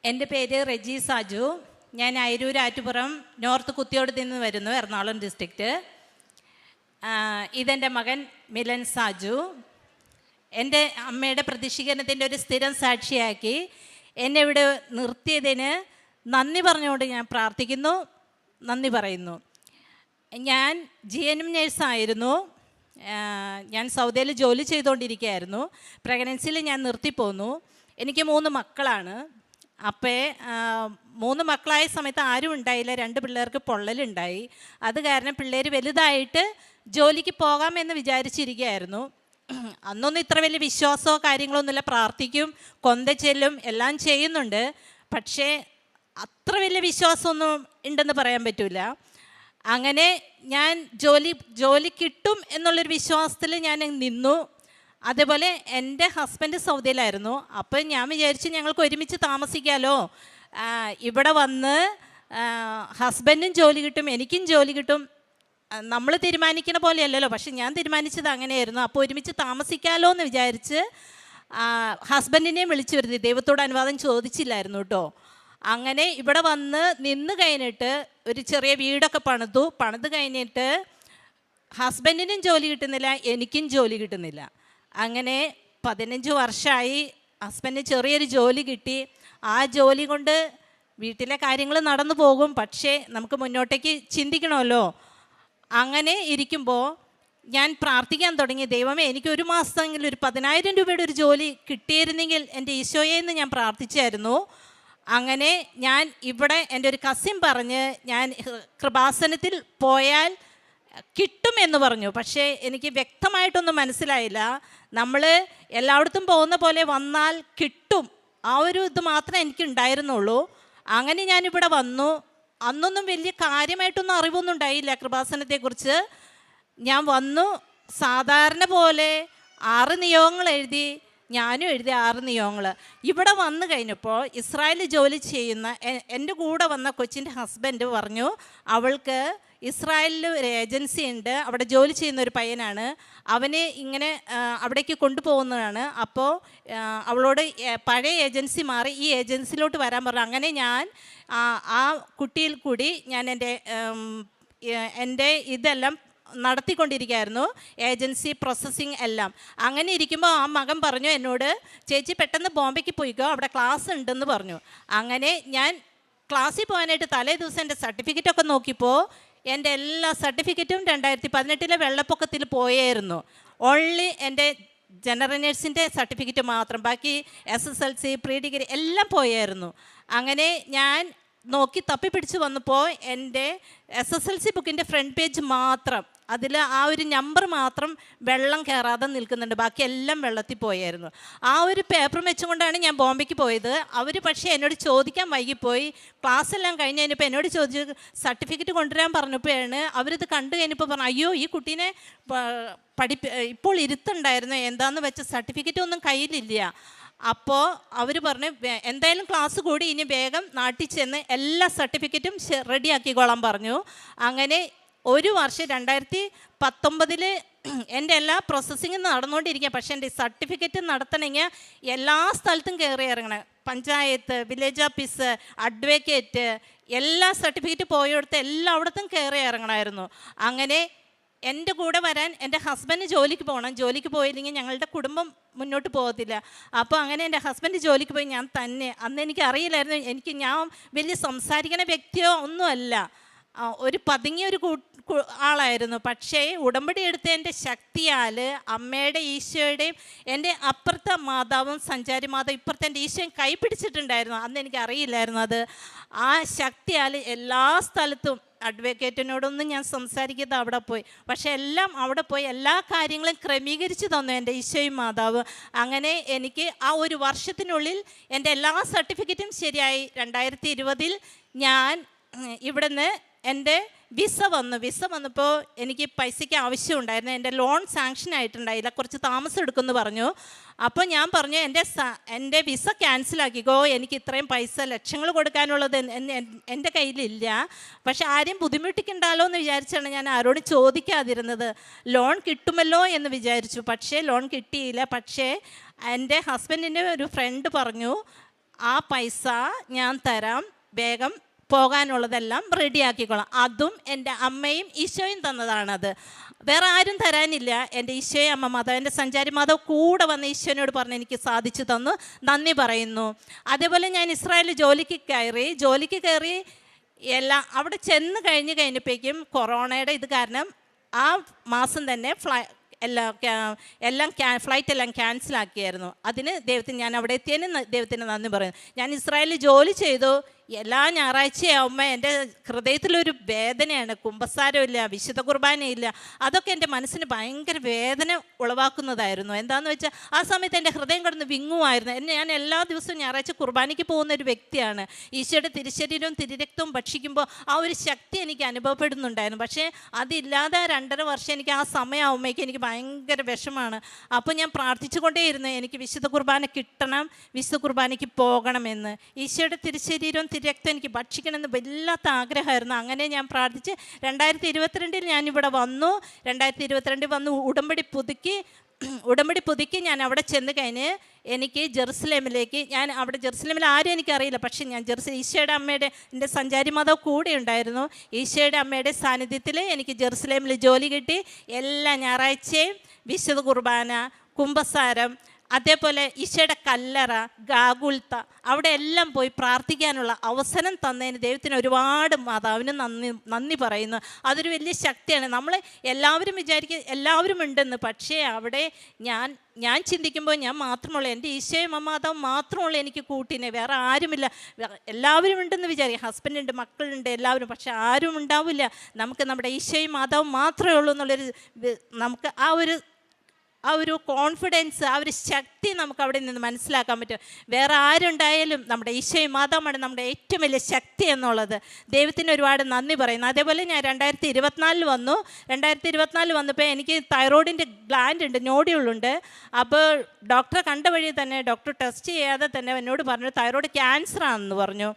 എൻ്റെ പേര് റെജി സാജു. ഞാൻ അയിരൂർ ആറ്റുപുറം നോർത്ത് കുത്തിയോട് നിന്ന് വരുന്നു, എറണാകുളം ഡിസ്ട്രിക്റ്റ്. ഇതെൻ്റെ മകൻ മിലൻ സാജു. എൻ്റെ അമ്മയുടെ പ്രതിഷ്ഠീകരണത്തിൻ്റെ ഒരു സ്ഥിരം സാക്ഷിയാക്കി എന്നെ ഇവിടെ നിർത്തിയതിന് നന്ദി പറഞ്ഞുകൊണ്ട് ഞാൻ പ്രാർത്ഥിക്കുന്നു, നന്ദി പറയുന്നു. ഞാൻ GNM നേഴ്സായിരുന്നു. ഞാൻ സൗദിയിൽ ജോലി ചെയ്തുകൊണ്ടിരിക്കുകയായിരുന്നു. പ്രഗ്നൻസിയിൽ ഞാൻ നിർത്തിപ്പോന്നു. എനിക്ക് 3 മക്കളാണ്. അപ്പോൾ 3 മക്കളായ സമയത്ത് ആരും ഉണ്ടായില്ല. 2 പിള്ളേർക്ക് പൊള്ളലുണ്ടായി. അത് കാരണം പിള്ളേർ വലുതായിട്ട് ജോലിക്ക് പോകാമെന്ന് വിചാരിച്ചിരിക്കുകയായിരുന്നു. അന്നൊന്നും ഇത്ര വലിയ വിശ്വാസമോ കാര്യങ്ങളൊന്നുമില്ല. പ്രാർത്ഥിക്കും, കൊന്ത ചെല്ലും, എല്ലാം ചെയ്യുന്നുണ്ട്. പക്ഷേ അത്ര വലിയ വിശ്വാസമൊന്നും ഉണ്ടെന്ന് പറയാൻ പറ്റില്ല. അങ്ങനെ ഞാൻ ജോലി കിട്ടും എന്നുള്ളൊരു വിശ്വാസത്തിൽ ഞാൻ നിന്നു. അതേപോലെ എൻ്റെ ഹസ്ബൻഡ് സൗദിയിലായിരുന്നു. അപ്പോൾ ഞാൻ വിചാരിച്ചു ഞങ്ങൾക്ക് ഒരുമിച്ച് താമസിക്കാമല്ലോ. ഇവിടെ വന്ന് ഹസ്ബൻഡും ജോലി കിട്ടും, എനിക്കും ജോലി കിട്ടും. നമ്മൾ തീരുമാനിക്കുന്ന പോലെയല്ലല്ലോ, പക്ഷെ ഞാൻ തീരുമാനിച്ചത് അങ്ങനെയായിരുന്നു. അപ്പോൾ ഒരുമിച്ച് താമസിക്കാമല്ലോ എന്ന് വിചാരിച്ച് ഹസ്ബൻഡിനെയും വിളിച്ചു വരുത്തി. ദൈവത്തോട് അനുവാദം ചോദിച്ചില്ലായിരുന്നു കേട്ടോ. അങ്ങനെ ഇവിടെ വന്ന് നിന്ന് കഴിഞ്ഞിട്ട് ഒരു ചെറിയ വീടൊക്കെ പണിത് കഴിഞ്ഞിട്ട് ഹസ്ബൻഡിനും ജോലി കിട്ടുന്നില്ല, എനിക്കും ജോലി കിട്ടുന്നില്ല. അങ്ങനെ 15 വർഷമായി. ഹസ്ബൻഡിന് ചെറിയൊരു ജോലി കിട്ടി. ആ ജോലി കൊണ്ട് വീട്ടിലെ കാര്യങ്ങൾ നടന്നു പോകും. പക്ഷേ നമുക്ക് മുന്നോട്ടേക്ക് ചിന്തിക്കണമല്ലോ. അങ്ങനെ ഇരിക്കുമ്പോൾ ഞാൻ പ്രാർത്ഥിക്കാൻ തുടങ്ങി. ദൈവമേ, എനിക്ക് ഒരു മാസമെങ്കിലും ഒരു 10,000 രൂപയുടെ ഒരു ജോലി കിട്ടിയിരുന്നെങ്കിൽ എൻ്റെ ഈശോയെ എന്ന് ഞാൻ പ്രാർത്ഥിച്ചായിരുന്നു. അങ്ങനെ ഞാൻ ഇവിടെ എൻ്റെ ഒരു കസിൻ പറഞ്ഞ് ഞാൻ കൃപാസനത്തിൽ പോയാൽ കിട്ടുമെന്ന് പറഞ്ഞു. പക്ഷേ എനിക്ക് വ്യക്തമായിട്ടൊന്നും മനസ്സിലായില്ല. നമ്മൾ എല്ലായിടത്തും പോകുന്ന പോലെ വന്നാൽ കിട്ടും, ആ ഒരു ഇത് മാത്രമേ എനിക്ക് ഉണ്ടായിരുന്നുള്ളൂ. അങ്ങനെ ഞാനിവിടെ വന്നു. അന്നൊന്നും വലിയ കാര്യമായിട്ടൊന്നും അറിവൊന്നും ഉണ്ടായില്ല കൃപാസനത്തെക്കുറിച്ച്. ഞാൻ വന്നു, സാധാരണ പോലെ 6 നിയോഗങ്ങൾ എഴുതി. ഞാനും എഴുതി 6 നിയോഗങ്ങൾ. ഇവിടെ വന്നു കഴിഞ്ഞപ്പോൾ ഇസ്രായേലിൽ ജോലി ചെയ്യുന്ന എൻ്റെ കൂടെ വന്ന കൊച്ചിൻ്റെ ഹസ്ബൻഡ് പറഞ്ഞു അവൾക്ക് ഇസ്രായേലിൽ ഒരു ഏജൻസി ഉണ്ട്, അവിടെ ജോലി ചെയ്യുന്ന ഒരു പയ്യനാണ്, അവനെ ഇങ്ങനെ അവിടേക്ക് കൊണ്ടുപോകുന്നതാണ്. അപ്പോൾ അവളോട് പഴയ ഏജൻസി മാറി ഈ ഏജൻസിയിലോട്ട് വരാൻ പറഞ്ഞു. അങ്ങനെ ഞാൻ ആ കുട്ടിയിൽ കൂടി ഞാൻ എൻ്റെ ഇതെല്ലാം നടത്തിക്കൊണ്ടിരിക്കുകയായിരുന്നു, ഏജൻസി പ്രോസസ്സിങ് എല്ലാം. അങ്ങനെ ഇരിക്കുമ്പോൾ ആ മകൻ പറഞ്ഞു എന്നോട്, ചേച്ചി പെട്ടെന്ന് ബോംബെക്ക് പോയിക്കോ, അവിടെ ക്ലാസ് ഉണ്ടെന്ന് പറഞ്ഞു. അങ്ങനെ ഞാൻ ക്ലാസ്സിൽ പോകാനായിട്ട് തലേ ദിവസം എൻ്റെ സർട്ടിഫിക്കറ്റൊക്കെ നോക്കിയപ്പോൾ എൻ്റെ എല്ലാ സർട്ടിഫിക്കറ്റും 2018 വെള്ളപ്പൊക്കത്തിൽ പോയായിരുന്നു. ഓൺലി എൻ്റെ ജനറൽ നേഴ്സിൻ്റെ സർട്ടിഫിക്കറ്റ് മാത്രം, ബാക്കി SSLC പ്രീ ഡിഗ്രി എല്ലാം പോയായിരുന്നു. അങ്ങനെ ഞാൻ നോക്കി തപ്പിപ്പിടിച്ച് വന്നപ്പോൾ എൻ്റെ SSLC ബുക്കിൻ്റെ ഫ്രണ്ട് പേജ് മാത്രം, അതിൽ ആ ഒരു നമ്പർ മാത്രം വെള്ളം കയറാതെ നിൽക്കുന്നുണ്ട്, ബാക്കി എല്ലാം വെള്ളത്തിൽ പോയായിരുന്നു. ആ ഒരു പേപ്പർ വെച്ചുകൊണ്ടാണ് ഞാൻ ബോംബെക്ക് പോയത്. അവർ പക്ഷേ എന്നോട് ചോദിക്കാൻ വൈകിപ്പോയി. ക്ലാസ് എല്ലാം കഴിഞ്ഞ് കഴിഞ്ഞപ്പോൾ എന്നോട് ചോദിച്ചു സർട്ടിഫിക്കറ്റ് കൊണ്ടുവരാൻ പറഞ്ഞപ്പോഴാണ് അവരിത് കണ്ടു കഴിഞ്ഞപ്പോൾ പറഞ്ഞു, അയ്യോ ഈ കുട്ടീനെ ഇപ്പോൾ ഇരുത്തുണ്ടായിരുന്നു, എന്താണെന്ന് വെച്ച സർട്ടിഫിക്കറ്റ് ഒന്നും കയ്യിലില്ല. അപ്പോൾ അവർ പറഞ്ഞു എന്തായാലും ക്ലാസ് കൂടി, ഇനി വേഗം നാട്ടിൽ ചെന്ന് എല്ലാ സർട്ടിഫിക്കറ്റും റെഡിയാക്കിക്കോളാൻ പറഞ്ഞു. അങ്ങനെ ഒരു വർഷം 2019 എൻ്റെ എല്ലാ പ്രോസസ്സിങ്ങും നടന്നുകൊണ്ടിരിക്കുക. പക്ഷേ എൻ്റെ സർട്ടിഫിക്കറ്റ് നടത്തണമെങ്കിൽ എല്ലാ സ്ഥലത്തും കയറി ഇറങ്ങണം. പഞ്ചായത്ത്, വില്ലേജ് ഓഫീസ്, അഡ്വക്കേറ്റ്, എല്ലാ സർട്ടിഫിക്കറ്റ് പോയെടുത്ത് എല്ലായിടത്തും കയറി ഇറങ്ങണമായിരുന്നു. അങ്ങനെ എൻ്റെ കൂടെ വരാൻ എൻ്റെ ഹസ്ബൻഡ് ജോലിക്ക് പോകണം. ജോലിക്ക് പോയില്ലെങ്കിൽ ഞങ്ങളുടെ കുടുംബം മുന്നോട്ട് പോകത്തില്ല. അപ്പോൾ അങ്ങനെ എൻ്റെ ഹസ്ബൻഡ് ജോലിക്ക് പോയി, ഞാൻ തന്നെ. അന്ന് എനിക്ക് അറിയില്ലായിരുന്നു, ഞാൻ വലിയ സംസാരിക്കുന്ന വ്യക്തിയോ ഒന്നുമല്ല, ഒരു പതുങ്ങിയൊരു ആളായിരുന്നു. പക്ഷേ ഉടമ്പടി എടുത്തതിൻ്റെ ശക്തിയാൽ അമ്മയുടെ ഈശോയുടെയും എൻ്റെ അപ്പുറത്തെ മാതാവും സഞ്ചാരി മാതാവും ഇപ്പുറത്തെ എൻ്റെ ഈശോയും കൈ പിടിച്ചിട്ടുണ്ടായിരുന്നു. അന്ന് എനിക്ക് അറിയില്ലായിരുന്നു അത്. ആ ശക്തിയാൽ എല്ലാ സ്ഥലത്തും അഡ്വക്കേറ്റിനോടൊന്നും ഞാൻ സംസാരിക്കുന്നത് അവിടെ പോയി, പക്ഷെ എല്ലാം അവിടെ പോയി എല്ലാ കാര്യങ്ങളും ക്രമീകരിച്ച് തന്നു എൻ്റെ ഈശോയും മാതാവ്. അങ്ങനെ എനിക്ക് ആ ഒരു വർഷത്തിനുള്ളിൽ എൻ്റെ എല്ലാ സർട്ടിഫിക്കറ്റും ശരിയായി. 2020 ഞാൻ ഇവിടുന്ന് എൻ്റെ വിസ വന്നപ്പോൾ എനിക്ക് പൈസയ്ക്ക് ആവശ്യമുണ്ടായിരുന്നു. എൻ്റെ ലോൺ സാങ്ഷൻ ആയിട്ടുണ്ടായില്ല, കുറച്ച് താമസം എടുക്കുമെന്ന് പറഞ്ഞു. അപ്പോൾ ഞാൻ പറഞ്ഞു എൻ്റെ വിസ ക്യാൻസലാക്കിക്കോ, എനിക്ക് ഇത്രയും പൈസ ലക്ഷങ്ങൾ കൊടുക്കാനുള്ളത് എൻ്റെ കയ്യിലില്ല. പക്ഷെ ആരെയും ബുദ്ധിമുട്ടിക്കണ്ടല്ലോ എന്ന് വിചാരിച്ചാണ് ഞാൻ ആരോടും ചോദിക്കാതിരുന്നത്. ലോൺ കിട്ടുമല്ലോ എന്ന് വിചാരിച്ചു, പക്ഷേ ലോൺ കിട്ടിയില്ല. പക്ഷേ എൻ്റെ ഹസ്ബൻഡിൻ്റെ ഒരു ഫ്രണ്ട് പറഞ്ഞു ആ പൈസ ഞാൻ തരാം, വേഗം പോകാനുള്ളതെല്ലാം റെഡിയാക്കിക്കോളാം. അതും എൻ്റെ അമ്മയും ഈശോയും തന്നതാണത്, വേറെ ആരും തരാനില്ല. എൻ്റെ ഈശോയും അമ്മ മാതാവ്, എൻ്റെ സഞ്ചാരി മാതാവ് കൂടെ വന്ന് ഈശോനോട് പറഞ്ഞ് എനിക്ക് സാധിച്ചു തന്നു, നന്ദി പറയുന്നു. അതേപോലെ ഞാൻ ഇസ്രായേലിൽ ജോലിക്ക് കയറി എല്ലാം അവിടെ ചെന്ന് കഴിഞ്ഞപ്പോഴേക്കും കൊറോണയുടെ ഇത് കാരണം ആ മാസം തന്നെ ഫ്ലൈറ്റ് എല്ലാം ക്യാൻസലാക്കിയായിരുന്നു. അതിന് ദൈവത്തിന്, ഞാൻ അവിടെ എത്തിയതിന് ദൈവത്തിന് നന്ദി പറയുന്നു. ഞാൻ ഇസ്രായേലിൽ ജോലി ചെയ്തു. എല്ലാ ഞായറാഴ്ചയാവുമ്പോൾ എൻ്റെ ഹൃദയത്തിലൊരു വേദനയാണ്. കുമ്പസാരമില്ല, വിശുദ്ധ കുർബാനയില്ല. അതൊക്കെ എൻ്റെ മനസ്സിന് ഭയങ്കര വേദന ഉളവാക്കുന്നതായിരുന്നു. എന്താണെന്ന് വെച്ചാൽ ആ സമയത്ത് എൻ്റെ ഹൃദയം കിടന്ന് വിങ്ങുമായിരുന്നു. ഞാൻ എല്ലാ ദിവസവും ഞായറാഴ്ച കുർബാനയ്ക്ക് പോകുന്ന ഒരു വ്യക്തിയാണ്. ഈശോയുടെ തിരുശരീരവും തിരുരക്തവും ഭക്ഷിക്കുമ്പോൾ ആ ഒരു ശക്തി എനിക്ക് അനുഭവപ്പെടുന്നുണ്ടായിരുന്നു. പക്ഷേ അതില്ലാതെ 2.5 വർഷം എനിക്ക് ആ സമയമാകുമ്പോഴേക്കും എനിക്ക് ഭയങ്കര വിഷമാണ്. അപ്പോൾ ഞാൻ പ്രാർത്ഥിച്ചുകൊണ്ടേയിരുന്നു, എനിക്ക് വിശുദ്ധ കുർബാന കിട്ടണം, വിശുദ്ധ കുർബാനയ്ക്ക് പോകണമെന്ന്. ഈശോയുടെ തിരുശരീരവും തിരുരക്തം എനിക്ക് ഭക്ഷിക്കണമെന്ന് വല്ലാത്ത ആഗ്രഹമായിരുന്നു. അങ്ങനെ ഞാൻ പ്രാർത്ഥിച്ച് 2022 ഞാനിവിടെ വന്നു. 2022 വന്ന് ഉടമ്പടി പുതുക്കി ഞാൻ അവിടെ ചെന്ന് കഴിഞ്ഞ് എനിക്ക് ജെറുസലേമിലേക്ക്, ഞാൻ അവിടെ ജെറുസലേമിൽ ആരും എനിക്കറിയില്ല, പക്ഷേ ഞാൻ ഈശോയുടെ അമ്മയുടെ, എൻ്റെ സഞ്ചാരി മാതാവ് കൂടെ ഉണ്ടായിരുന്നു. ഈശോയുടെ അമ്മയുടെ സാന്നിധ്യത്തിൽ എനിക്ക് ജെറുസലേമിൽ ജോലി കിട്ടി. എല്ലാ ഞായറാഴ്ചയും വിശുദ്ധ കുർബാന, കുമ്പസാരം, അതേപോലെ ഈശോയുടെ കല്ലറ, ഗാഗുൽത്ത, അവിടെ എല്ലാം പോയി പ്രാർത്ഥിക്കാനുള്ള അവസരം തന്നതിന് ദൈവത്തിന് ഒരുപാട് മാതാവിന് നന്ദി പറയുന്നു. അതൊരു വലിയ ശക്തിയാണ്. നമ്മൾ എല്ലാവരും വിചാരിക്കുക എല്ലാവരും ഉണ്ടെന്ന്, പക്ഷേ അവിടെ ഞാൻ ചിന്തിക്കുമ്പോൾ ഞാൻ മാത്രമുള്ള, എൻ്റെ ഈശോയും മാതാവും മാത്രമുള്ള എനിക്ക് കൂട്ടിനെ, വേറെ ആരുമില്ല. എല്ലാവരും ഉണ്ടെന്ന് വിചാരിക്കും, ഹസ്ബൻഡുണ്ട്, മക്കളുണ്ട്, എല്ലാവരും, പക്ഷെ ആരും ഉണ്ടാവില്ല. നമുക്ക് നമ്മുടെ ഈശോയും മാതാവും മാത്രമേ ഉള്ളൂ എന്നുള്ളൊരു, നമുക്ക് ആ ഒരു കോൺഫിഡൻസ്, ആ ഒരു ശക്തി നമുക്ക് അവിടെ നിന്ന് മനസ്സിലാക്കാൻ പറ്റും. വേറെ ആരുണ്ടായാലും നമ്മുടെ ഈശോയും മാതാവുമാണ് നമ്മുടെ ഏറ്റവും വലിയ ശക്തി എന്നുള്ളത്. ദൈവത്തിന് ഒരുപാട് നന്ദി പറയുന്നു. അതേപോലെ ഞാൻ 2024 വന്നു. 2024 വന്നപ്പോൾ എനിക്ക് തൈറോയിഡിൻ്റെ ഗ്ലാൻഡ് ഉണ്ട്, നോഡ്യൂളുണ്ട്. അപ്പോൾ ഡോക്ടറെ കണ്ട വഴി തന്നെ, ഡോക്ടർ ടെസ്റ്റ് ചെയ്യാതെ തന്നെ എന്നോട് പറഞ്ഞു തൈറോയിഡ് ക്യാൻസർ ആണെന്ന് പറഞ്ഞു.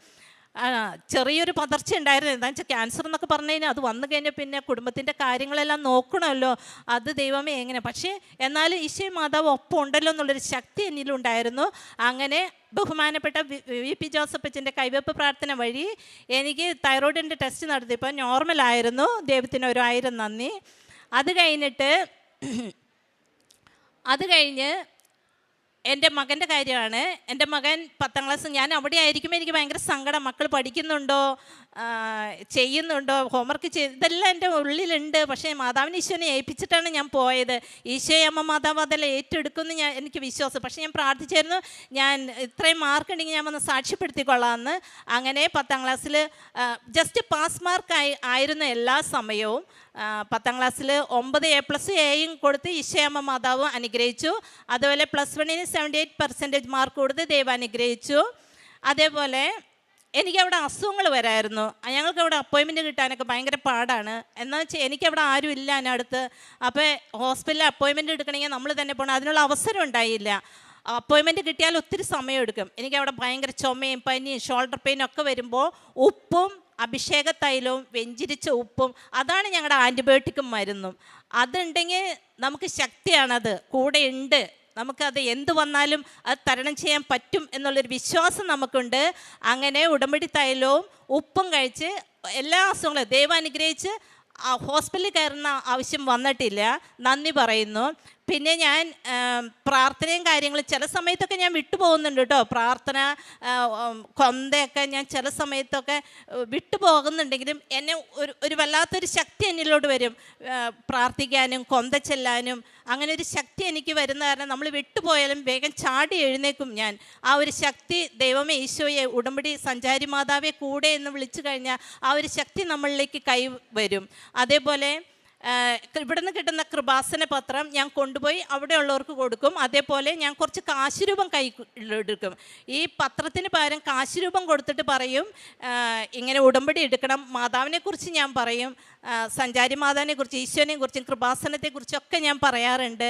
ചെറിയൊരു പതർച്ച ഉണ്ടായിരുന്നു. എന്താണെന്ന് വെച്ചാൽ ക്യാൻസർ എന്നൊക്കെ പറഞ്ഞു കഴിഞ്ഞാൽ അത് വന്നു കഴിഞ്ഞാൽ പിന്നെ കുടുംബത്തിൻ്റെ കാര്യങ്ങളെല്ലാം നോക്കണമല്ലോ, അത് ദൈവമേ എങ്ങനെ. പക്ഷേ എന്നാലും ഈശോ മാതാവ് ഒപ്പം ഉണ്ടല്ലോ എന്നുള്ളൊരു ശക്തി എന്നിലുണ്ടായിരുന്നു. അങ്ങനെ ബഹുമാനപ്പെട്ട VP ജോസഫ് അച്ഛൻ്റെ കൈവെപ്പ് പ്രാർത്ഥന വഴി എനിക്ക് തൈറോയിഡിൻ്റെ ടെസ്റ്റ് നടത്തിയപ്പോൾ നോർമലായിരുന്നു. ദൈവത്തിന് 1000 നന്ദി. അത് കഴിഞ്ഞ് എൻ്റെ മകൻ്റെ കാര്യമാണ്. എൻ്റെ മകൻ 10ാം ക്ലാസ്, ഞാൻ അവിടെ ആയിരിക്കുമ്പോൾ എനിക്ക് ഭയങ്കര സങ്കടം. മക്കൾ പഠിക്കുന്നുണ്ടോ, ചെയ്യുന്നുണ്ടോ, ഹോംവർക്ക് ഇതെല്ലാം എൻ്റെ ഉള്ളിലുണ്ട്. പക്ഷേ മാതാവിന് ഈശോനെ ഏൽപ്പിച്ചിട്ടാണ് ഞാൻ പോയത്. ഈശോയെ അമ്മ മാതാവ് അതെല്ലാം ഏറ്റെടുക്കുമെന്ന് എനിക്ക് വിശ്വാസം. പക്ഷേ ഞാൻ പ്രാർത്ഥിച്ചായിരുന്നു, ഞാൻ ഇത്രയും മാർക്ക് ഉണ്ടെങ്കിൽ ഞാൻ വന്ന് സാക്ഷ്യപ്പെടുത്തിക്കൊള്ളാമെന്ന്. അങ്ങനെ 10ാം ക്ലാസ്സിൽ ജസ്റ്റ് പാസ് മാർക്ക് ആയിരുന്നു എല്ലാ സമയവും. 10ാം ക്ലാസ്സിൽ 9 A+, Aയും കൊടുത്ത് ഈശോയമ്മ മാതാവ് അനുഗ്രഹിച്ചു. അതുപോലെ +1 78% മാർക്ക് കൊടുത്ത് ദൈവം അനുഗ്രഹിച്ചു. അതേപോലെ എനിക്കവിടെ അസുഖങ്ങൾ വരായിരുന്നു. ഞങ്ങൾക്കവിടെ അപ്പോയിൻമെൻറ്റ് കിട്ടാനൊക്കെ ഭയങ്കര പാടാണ്. എന്നാൽ വെച്ചാൽ എനിക്കവിടെ ആരും ഇല്ല അതിനടുത്ത്. അപ്പോൾ ഹോസ്പിറ്റലിൽ അപ്പോയിൻമെൻറ്റ് എടുക്കണമെങ്കിൽ നമ്മൾ തന്നെ പോകണം. അതിനുള്ള അവസരം ഉണ്ടായില്ല. അപ്പോയിൻമെൻറ്റ് കിട്ടിയാൽ ഒത്തിരി സമയമെടുക്കും. എനിക്കവിടെ ഭയങ്കര ചുമയും പനിയും ഷോൾഡർ പെയിനും ഒക്കെ വരുമ്പോൾ ഉപ്പും അഭിഷേക തൈലവും വെഞ്ചിരിച്ച ഉപ്പും, അതാണ് ഞങ്ങളുടെ ആൻറ്റിബയോട്ടിക്കും മരുന്നും. അതുണ്ടെങ്കിൽ നമുക്ക് ശക്തിയാണത്, കൂടെ ഉണ്ട്. നമുക്കത് എന്ത് വന്നാലും അത് തരണം ചെയ്യാൻ പറ്റും എന്നുള്ളൊരു വിശ്വാസം നമുക്കുണ്ട്. അങ്ങനെ ഉടമ്പടി തൈലവും ഉപ്പും കഴിച്ച് എല്ലാ അസുഖങ്ങളും ദൈവം അനുഗ്രഹിച്ച് ഹോസ്പിറ്റലിൽ കയറുന്ന ആവശ്യം വന്നിട്ടില്ല. നന്ദി പറയുന്നു. പിന്നെ ഞാൻ പ്രാർത്ഥനയും കാര്യങ്ങളും ചില സമയത്തൊക്കെ ഞാൻ വിട്ടുപോകുന്നുണ്ട് കേട്ടോ. പ്രാർത്ഥന കൊന്തയൊക്കെ ഞാൻ ചില സമയത്തൊക്കെ വിട്ടുപോകുന്നുണ്ടെങ്കിലും എന്നെ ഒരു വല്ലാത്തൊരു ശക്തി എന്നിലോട്ട് വരും. പ്രാർത്ഥിക്കാനും കൊന്ത ചെല്ലാനും അങ്ങനെ ഒരു ശക്തി എനിക്ക് വരുന്ന കാരണം നമ്മൾ വിട്ടുപോയാലും വേഗം ചാടി എഴുന്നേക്കും ഞാൻ. ആ ഒരു ശക്തി, ദൈവമേ ഈശോയെ ഉടമ്പടി സഞ്ചാരി മാതാവെ കൂടെ എന്ന് വിളിച്ചു കഴിഞ്ഞാൽ ആ ഒരു ശക്തി നമ്മളിലേക്ക് കൈവരും. അതേപോലെ ഇവിടുന്ന് കിട്ടുന്ന കൃപാസന പത്രം ഞാൻ കൊണ്ടുപോയി അവിടെയുള്ളവർക്ക് കൊടുക്കും. അതേപോലെ ഞാൻ കുറച്ച് കാശുരൂപം കയ്യിലെടുക്കും. ഈ പത്രത്തിന് പകരം കാശുരൂപം കൊടുത്തിട്ട് പറയും ഇങ്ങനെ ഉടമ്പടി എടുക്കണം. മാതാവിനെക്കുറിച്ച് ഞാൻ പറയും, സഞ്ചാരി മാതാവിനെക്കുറിച്ച്, ഈശോനെക്കുറിച്ചും കൃപാസനത്തെക്കുറിച്ചൊക്കെ ഞാൻ പറയാറുണ്ട്.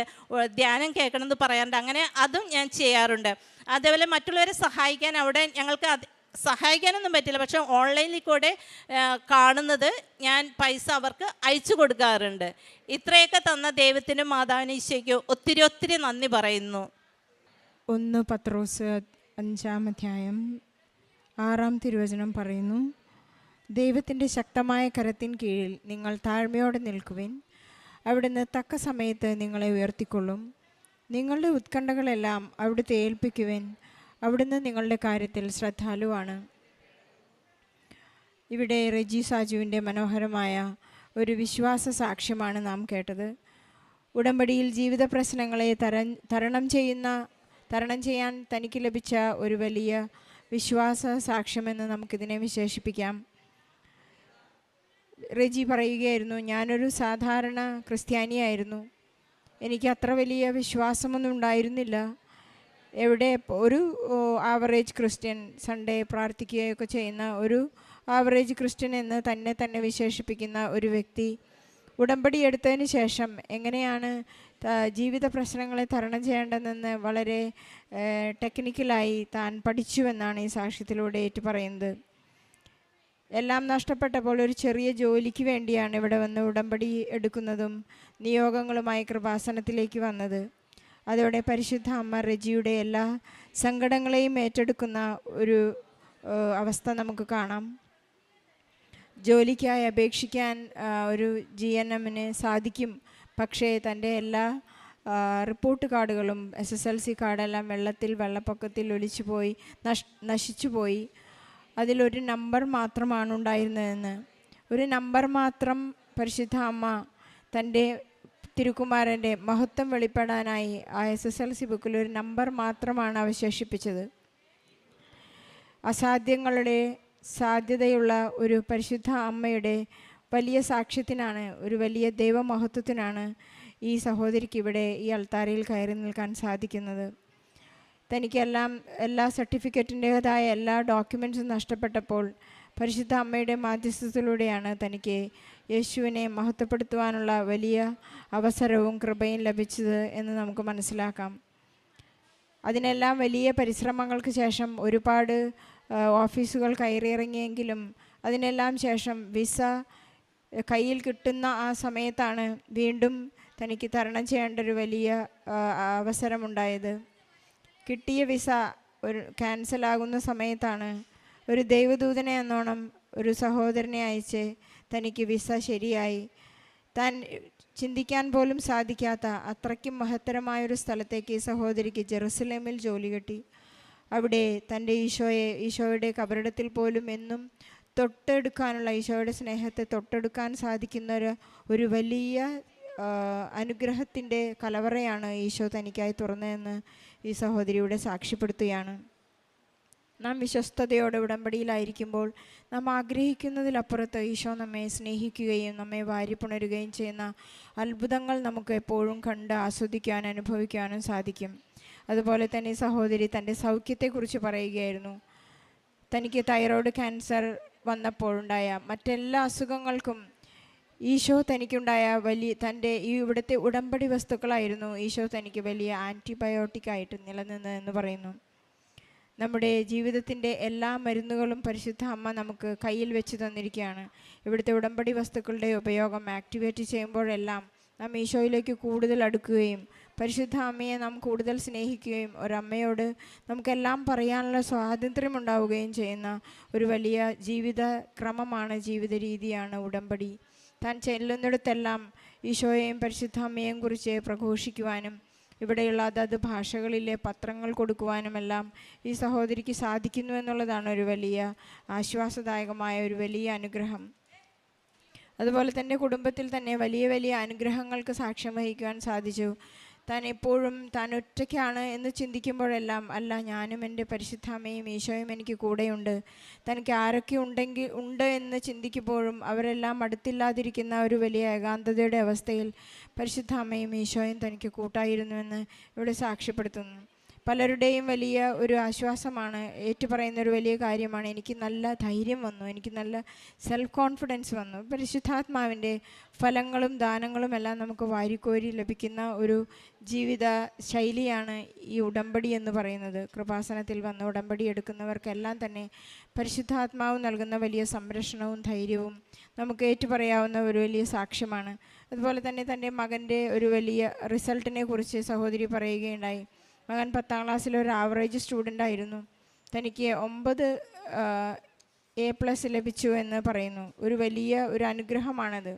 ധ്യാനം കേൾക്കണമെന്ന് പറയാറുണ്ട്. അങ്ങനെ അതും ഞാൻ ചെയ്യാറുണ്ട്. അതേപോലെ മറ്റുള്ളവരെ സഹായിക്കാൻ അവിടെ ഞങ്ങൾക്ക് സഹായിക്കാനൊന്നും പറ്റില്ല, പക്ഷെ ഓൺലൈനിൽ കൂടെ കാണുന്നത് ഞാൻ പൈസ അവർക്ക് അയച്ചു കൊടുക്കാറുണ്ട്. ഇത്രയൊക്കെ തന്ന ദൈവത്തിനും മാതാവിനും ഈശോയ്ക്കും ഒത്തിരി നന്ദി പറയുന്നു. 1 പത്രോസ് 5-ാം അധ്യായം 6-ാം തിരുവചനം പറയുന്നു, ദൈവത്തിൻ്റെ ശക്തമായ കരത്തിൻ കീഴിൽ നിങ്ങൾ താഴ്മയോടെ നിൽക്കുവിൻ. അവിടുന്ന് തക്ക സമയത്ത് നിങ്ങളെ ഉയർത്തിക്കൊള്ളും. നിങ്ങളുടെ ഉത്കണ്ഠകളെല്ലാം അവിടുത്തെ ഏൽപ്പിക്കുവിൻ. അവിടുന്ന് നിങ്ങളുടെ കാര്യത്തിൽ ശ്രദ്ധാലുവാണ്. ഇവിടെ റെജി സാജുവിൻ്റെ മനോഹരമായ ഒരു വിശ്വാസ സാക്ഷ്യമാണ് നാം കേട്ടത്. ഉടമ്പടിയിൽ ജീവിത പ്രശ്നങ്ങളെ തരണം ചെയ്യാൻ തനിക്ക് ലഭിച്ച ഒരു വലിയ വിശ്വാസ സാക്ഷ്യമെന്ന് നമുക്കിതിനെ വിശേഷിപ്പിക്കാം. റെജി പറയുകയായിരുന്നു, ഞാനൊരു സാധാരണ ക്രിസ്ത്യാനിയായിരുന്നു. എനിക്ക് അത്ര വലിയ വിശ്വാസമൊന്നും ഉണ്ടായിരുന്നില്ല. എവിടെ ഒരു ആവറേജ് ക്രിസ്ത്യൻ, സൺഡേ പ്രാർത്ഥിക്കുകയൊക്കെ ചെയ്യുന്ന ഒരു ആവറേജ് ക്രിസ്ത്യൻ എന്ന് തന്നെ വിശേഷിപ്പിക്കുന്ന ഒരു വ്യക്തി ഉടമ്പടി എടുത്തതിന് ശേഷം എങ്ങനെയാണ് ജീവിത പ്രശ്നങ്ങളെ തരണം ചെയ്യേണ്ടതെന്ന് വളരെ ടെക്നിക്കലായി താൻ പഠിച്ചുവെന്നാണ് ഈ സാക്ഷ്യത്തിലൂടെ ഏറ്റു പറയുന്നത്. എല്ലാം നഷ്ടപ്പെട്ടപ്പോൾ ഒരു ചെറിയ ജോലിക്ക് വേണ്ടിയാണ് ഇവിടെ വന്ന് ഉടമ്പടി എടുക്കുന്നതും നിയോഗങ്ങളുമായി കൃപാസനത്തിലേക്ക് വന്നത്. അതോടെ പരിശുദ്ധ അമ്മ റെജിയുടെ എല്ലാ സങ്കടങ്ങളെയും ഏറ്റെടുക്കുന്ന ഒരു അവസ്ഥ നമുക്ക് കാണാം. ജോലിക്കായി അപേക്ഷിക്കാൻ ഒരു GNMന് സാധിക്കും. പക്ഷേ തൻ്റെ എല്ലാ റിപ്പോർട്ട് കാർഡുകളും SSLC കാർഡെല്ലാം വെള്ളപ്പൊക്കത്തിൽ ഒലിച്ചുപോയി, നശിച്ചുപോയി. അതിലൊരു നമ്പർ മാത്രമാണ് ഉണ്ടായിരുന്നതെന്ന്. ഒരു നമ്പർ മാത്രം പരിശുദ്ധ അമ്മ തൻ്റെ തിരുക്കുമാരൻ്റെ മഹത്വം വെളിപ്പെടാനായി ആ SSLC ബുക്കിൽ ഒരു നമ്പർ മാത്രമാണ് അവശേഷിപ്പിച്ചത്. അസാധ്യങ്ങളുടെ സാധ്യതയുള്ള ഒരു പരിശുദ്ധ അമ്മയുടെ വലിയ സാക്ഷ്യത്തിനാണ്, ഒരു വലിയ ദൈവമഹത്വത്തിനാണ് ഈ സഹോദരിക്ക് ഇവിടെ ഈ അൾത്താരയിൽ കയറി നിൽക്കാൻ സാധിക്കുന്നത്. തനിക്കെല്ലാം എല്ലാ സർട്ടിഫിക്കറ്റിൻ്റേതായ എല്ലാ ഡോക്യുമെൻറ്റ്സും നഷ്ടപ്പെട്ടപ്പോൾ പരിശുദ്ധ അമ്മയുടെ മാധ്യസ്ഥത്തിലൂടെയാണ് തനിക്ക് യേശുവിനെ മഹത്വപ്പെടുത്തുവാനുള്ള വലിയ അവസരവും കൃപയും ലഭിച്ചത് എന്ന് നമുക്ക് മനസ്സിലാക്കാം. അതിനെല്ലാം വലിയ പരിശ്രമങ്ങൾക്ക് ശേഷം ഒരുപാട് ഓഫീസുകൾ കയറിയിറങ്ങിയെങ്കിലും അതിനെല്ലാം ശേഷം വിസ കയ്യിൽ കിട്ടുന്ന ആ സമയത്താണ് വീണ്ടും തനിക്ക് തരണം ചെയ്യേണ്ട ഒരു വലിയ അവസരമുണ്ടായത്. കിട്ടിയ വിസ ക്യാൻസലാകുന്ന സമയത്താണ് ഒരു ദൈവദൂതനെ എന്നോണം ഒരു സഹോദരനെ അയച്ച് തനിക്ക് വിസ ശരിയായി. താൻ ചിന്തിക്കാൻ പോലും സാധിക്കാത്ത അത്രയ്ക്കും മഹത്തരമായൊരു സ്ഥലത്തേക്ക് ഈ സഹോദരിക്ക് ജെറുസലേമിൽ ജോലി കിട്ടി. അവിടെ തൻ്റെ ഈശോയുടെ കബറിടത്തിൽ പോലും എന്നും തൊട്ടെടുക്കാനുള്ള, ഈശോയുടെ സ്നേഹത്തെ തൊട്ടെടുക്കാൻ സാധിക്കുന്ന ഒരു വലിയ അനുഗ്രഹത്തിൻ്റെ കലവറയാണ് ഈശോ തനിക്കായി തുറന്നതെന്ന് ഈ സഹോദരിയുടെ സാക്ഷ്യപ്പെടുത്തുകയാണ്. നാം വിശ്വസ്തയോടെ ഉടമ്പടിയിലായിരിക്കുമ്പോൾ നാം ആഗ്രഹിക്കുന്നതിലപ്പുറത്ത് ഈശോ നമ്മെ സ്നേഹിക്കുകയും നമ്മെ വാരിപ്പുണരുകയും ചെയ്യുന്ന അത്ഭുതങ്ങൾ നമുക്ക് എപ്പോഴും കണ്ട് ആസ്വദിക്കാനും അനുഭവിക്കാനും സാധിക്കും. അതുപോലെ തന്നെ ഈ സഹോദരി തൻ്റെ സൗഖ്യത്തെക്കുറിച്ച് പറയുകയായിരുന്നു. തനിക്ക് തൈറോയ്ഡ് ക്യാൻസർ വന്നപ്പോഴുണ്ടായ മറ്റെല്ലാ അസുഖങ്ങൾക്കും ഈശോ തനിക്കുണ്ടായ തൻ്റെ ഇവിടുത്തെ ഉടമ്പടി വസ്തുക്കളായിരുന്നു ഈശോ തനിക്ക് വലിയ ആൻറ്റിബയോട്ടിക്കായിട്ട് നിലനിന്നതെന്ന് പറയുന്നു. നമ്മുടെ ജീവിതത്തിൻ്റെ എല്ലാ മരുന്നുകളും പരിശുദ്ധ അമ്മ നമുക്ക് കയ്യിൽ വെച്ച് തന്നിരിക്കുകയാണ്. ഇവിടുത്തെ ഉടമ്പടി വസ്തുക്കളുടെ ഉപയോഗം ആക്ടിവേറ്റ് ചെയ്യുമ്പോഴെല്ലാം നാം ഈശോയിലേക്ക് കൂടുതൽ അടുക്കുകയും പരിശുദ്ധ അമ്മയെ നാം കൂടുതൽ സ്നേഹിക്കുകയും ഒരമ്മയോട് നമുക്കെല്ലാം പറയാനുള്ള സ്വാതന്ത്ര്യം ഉണ്ടാവുകയും ചെയ്യുന്ന ഒരു വലിയ ജീവിത ക്രമമാണ്, ജീവിത രീതിയാണ് ഉടമ്പടി. താൻ ചെല്ലുന്നിടത്തെല്ലാം ഈശോയെയും പരിശുദ്ധ അമ്മയെയും കുറിച്ച് പ്രഘോഷിക്കുവാനും ഇവിടെയുള്ള അതത് ഭാഷകളിലെ പത്രങ്ങൾ കൊടുക്കുവാനുമെല്ലാം ഈ സഹോദരിക്ക് സാധിക്കുന്നു എന്നുള്ളതാണ് ഒരു വലിയ ആശ്വാസദായകമായ ഒരു വലിയ അനുഗ്രഹം. അതുപോലെ തന്നെ കുടുംബത്തിൽ തന്നെ വലിയ വലിയ അനുഗ്രഹങ്ങൾക്ക് സാക്ഷ്യം വഹിക്കുവാൻ സാധിച്ചു. താൻ എപ്പോഴും താൻ ഒറ്റയ്ക്കാണ് എന്ന് ചിന്തിക്കുമ്പോഴെല്ലാം, അല്ല, ഞാനും എൻ്റെ പരിശുദ്ധ അമ്മയും ഈശോയും എനിക്ക് കൂടെയുണ്ട്, തനിക്ക് ആരൊക്കെ ഉണ്ട് എന്ന് ചിന്തിക്കുമ്പോഴും അവരെല്ലാം അടുത്തില്ലാതിരിക്കുന്ന ഒരു വലിയ ഏകാന്തതയുടെ അവസ്ഥയിൽ പരിശുദ്ധ അമ്മയും ഈശോയും തനിക്ക് കൂട്ടായിരുന്നുവെന്ന് ഇവിടെ സാക്ഷ്യപ്പെടുത്തുന്നു. പലരുടെയും വലിയ ഒരു ആശ്വാസമാണ്, ഏറ്റുപറയുന്ന ഒരു വലിയ കാര്യമാണ്, എനിക്ക് നല്ല ധൈര്യം വന്നു, എനിക്ക് നല്ല സെൽഫ് കോൺഫിഡൻസ് വന്നു. പരിശുദ്ധാത്മാവിൻ്റെ ഫലങ്ങളും ദാനങ്ങളും എല്ലാം നമുക്ക് വാരിക്കോരി ലഭിക്കുന്ന ഒരു ജീവിത ശൈലിയാണ് ഈ ഉടമ്പടി എന്ന് പറയുന്നത്. കൃപാസനത്തിൽ വന്ന് ഉടമ്പടി എടുക്കുന്നവർക്കെല്ലാം തന്നെ പരിശുദ്ധാത്മാവ് നൽകുന്ന വലിയ സംരക്ഷണവും ധൈര്യവും നമുക്ക് ഏറ്റുപറയാവുന്ന ഒരു വലിയ സാക്ഷ്യമാണ്. അതുപോലെ തന്നെ തൻ്റെ മകൻ്റെ ഒരു വലിയ റിസൾട്ടിനെ കുറിച്ച് സഹോദരി പറയുകയുണ്ടായി. മകൻ 10ാം ക്ലാസ്സിലൊരു ആവറേജ് സ്റ്റുഡൻ്റ് ആയിരുന്നു. തനിക്ക് 9 A+ ലഭിച്ചു എന്ന് പറയുന്നു. ഒരു അനുഗ്രഹമാണത്.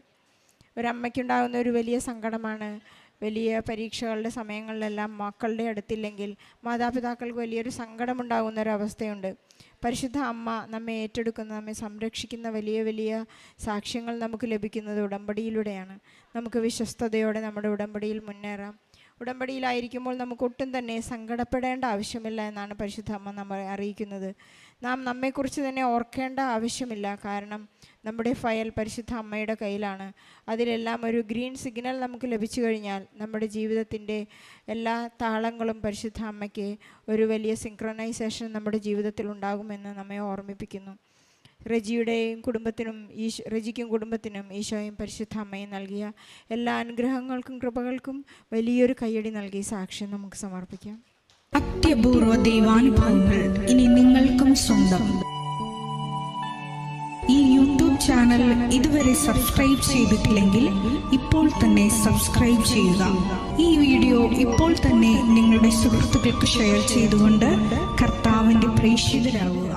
ഒരമ്മയ്ക്കുണ്ടാകുന്ന ഒരു വലിയ സങ്കടമാണ്. വലിയ പരീക്ഷകളുടെ സമയങ്ങളിലെല്ലാം മക്കളുടെ അടുത്തില്ലെങ്കിൽ മാതാപിതാക്കൾക്ക് വലിയൊരു സങ്കടമുണ്ടാകുന്ന ഒരവസ്ഥയുണ്ട്. പരിശുദ്ധ അമ്മ നമ്മെ ഏറ്റെടുക്കുന്ന, നമ്മെ സംരക്ഷിക്കുന്ന വലിയ വലിയ സാക്ഷ്യങ്ങൾ നമുക്ക് ലഭിക്കുന്നത് ഉടമ്പടിയിലൂടെയാണ്. നമുക്ക് വിശ്വസ്തയോടെ നമ്മുടെ ഉടമ്പടിയിൽ മുന്നേറാം. ഉടമ്പടിയിലായിരിക്കുമ്പോൾ നമുക്ക് ഒട്ടും തന്നെ സങ്കടപ്പെടേണ്ട ആവശ്യമില്ല എന്നാണ് പരിശുദ്ധ അമ്മ നമ്മെ അറിയിക്കുന്നത്. നാം നമ്മെക്കുറിച്ച് തന്നെ ഓർക്കേണ്ട ആവശ്യമില്ല. കാരണം നമ്മുടെ ഫയൽ പരിശുദ്ധ അമ്മയുടെ കയ്യിലാണ്. അതിലെല്ലാം ഒരു ഗ്രീൻ സിഗ്നൽ നമുക്ക് ലഭിച്ചു കഴിഞ്ഞാൽ നമ്മുടെ ജീവിതത്തിൻ്റെ എല്ലാ താളങ്ങളും പരിശുദ്ധ അമ്മയ്ക്ക് ഒരു വലിയ സിങ്ക്രണൈസേഷൻ നമ്മുടെ ജീവിതത്തിൽ ഉണ്ടാകുമെന്ന് നമ്മെ ഓർമ്മിപ്പിക്കുന്നു. റെജിക്കും കുടുംബത്തിനും ഈശോയും പരിശുദ്ധ അമ്മയും നൽകിയ എല്ലാ അനുഗ്രഹങ്ങൾക്കും കൃപകൾക്കും വലിയൊരു കയ്യടി നൽകി സാക്ഷ്യം നമുക്ക് സമർപ്പിക്കാം. അത്യപൂർവ ദൈവാനുഭവങ്ങൾ ഇനി നിങ്ങൾക്കും സ്വന്തം. ഈ യൂട്യൂബ് ചാനൽ ഇതുവരെ സബ്സ്ക്രൈബ് ചെയ്തിട്ടില്ലെങ്കിൽ ഇപ്പോൾ തന്നെ സബ്സ്ക്രൈബ് ചെയ്യുക. ഈ വീഡിയോ ഇപ്പോൾ തന്നെ നിങ്ങളുടെ സുഹൃത്തുക്കൾക്ക് ഷെയർ ചെയ്തുകൊണ്ട് കർത്താവിൻ്റെ പ്രേക്ഷിതരാകുക.